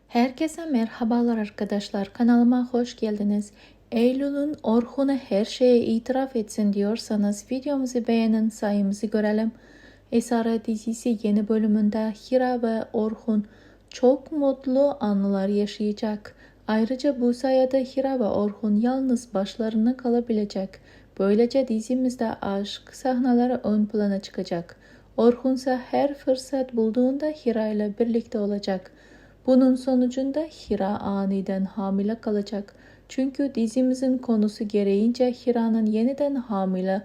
Herkese merhabalar arkadaşlar. Kanalıma hoş geldiniz. Eylül'ün Orhun'a her şeye itiraf etsin diyorsanız videomuzu beğenin, sayımızı görelim. Esaret dizisi yeni bölümünde Hira ve Orhun çok mutlu anılar yaşayacak. Ayrıca bu sayede Hira ve Orhun yalnız başlarına kalabilecek. Böylece dizimizde aşk sahneleri ön plana çıkacak. Orhun ise her fırsat bulduğunda Hira ile birlikte olacak. Bunun sonucunda Hira aniden hamile kalacak. Çünkü dizimizin konusu gereğince Hira'nın yeniden hamile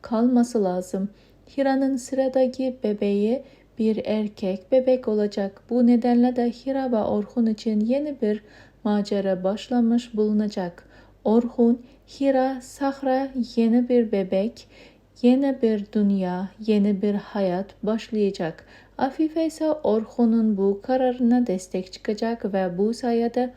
kalması lazım. Hira'nın sıradaki bebeği bir erkek bebek olacak. Bu nedenle de Hira ve Orhun için yeni bir macera başlamış bulunacak. Orhun, Hira, Sahra yeni bir bebek, yeni bir dünya, yeni bir hayat başlayacak. Afife ise Orhun'un bu kararına destek çıkacak ve bu sayede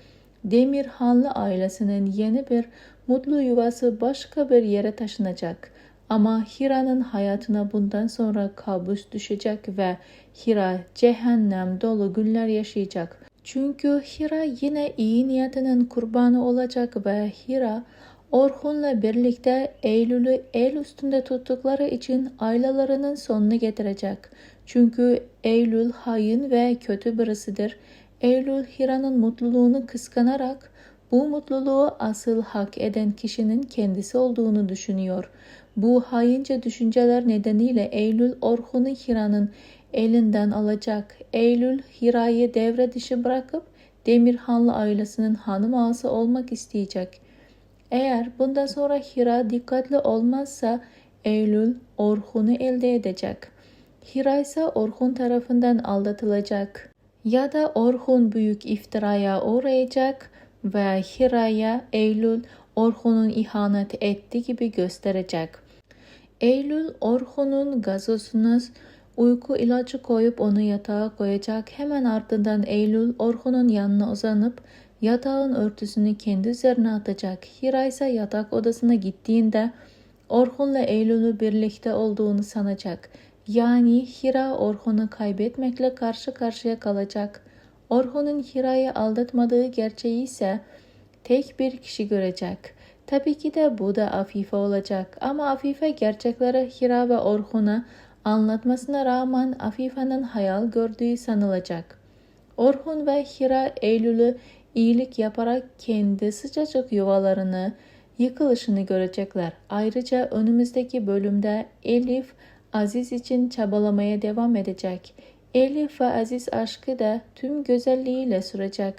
Demirhanlı ailesinin yeni bir mutlu yuvası başka bir yere taşınacak. Ama Hira'nın hayatına bundan sonra kabus düşecek ve Hira cehennem dolu günler yaşayacak. Çünkü Hira yine iyi niyetinin kurbanı olacak ve Hira Orhun'la birlikte Eylül'ü el üstünde tuttukları için ailelerinin sonunu getirecek. Çünkü Eylül hain ve kötü birisidir. Eylül Hira'nın mutluluğunu kıskanarak bu mutluluğu asıl hak eden kişinin kendisi olduğunu düşünüyor. Bu haince düşünceler nedeniyle Eylül Orhun'u Hira'nın elinden alacak. Eylül Hira'yı devre dışı bırakıp Demirhanlı ailesinin hanım ağası olmak isteyecek. Eğer bundan sonra Hira dikkatli olmazsa Eylül Orhun'u elde edecek. Hira ise Orhun tarafından aldatılacak. Ya da Orhun büyük iftiraya uğrayacak ve Hira'ya Eylül Orhun'un ihanet ettiği gibi gösterecek. Eylül Orhun'un gazozuna uyku ilacı koyup onu yatağa koyacak. Hemen ardından Eylül Orhun'un yanına uzanıp yatağın örtüsünü kendi üzerine atacak. Hira ise yatak odasına gittiğinde Orhun'la Eylül'ü birlikte olduğunu sanacak. Yani Hira Orhun'u kaybetmekle karşı karşıya kalacak. Orhun'un Hira'yı aldatmadığı gerçeği ise tek bir kişi görecek. Tabii ki de bu da Afife olacak ama Afife gerçekleri Hira ve Orhun'a anlatmasına rağmen Afife'nin hayal gördüğü sanılacak. Orhun ve Hira Eylül'ü iyilik yaparak kendi sıcacık yuvalarını yıkılışını görecekler. Ayrıca önümüzdeki bölümde Elif Aziz için çabalamaya devam edecek. Elif ve Aziz aşkı da tüm güzelliğiyle sürecek.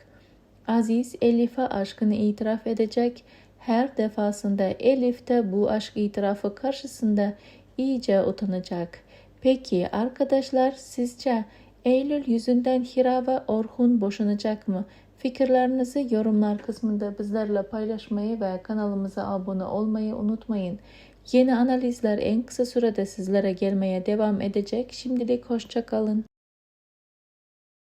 Aziz Elif'e aşkını itiraf edecek. Her defasında Elif de bu aşk itirafı karşısında iyice utanacak. Peki arkadaşlar, sizce Eylül yüzünden Hira ve Orhun boşanacak mı? Fikirlerinizi yorumlar kısmında bizlerle paylaşmayı ve kanalımıza abone olmayı unutmayın. Yeni analizler en kısa sürede sizlere gelmeye devam edecek. Şimdilik hoşça kalın.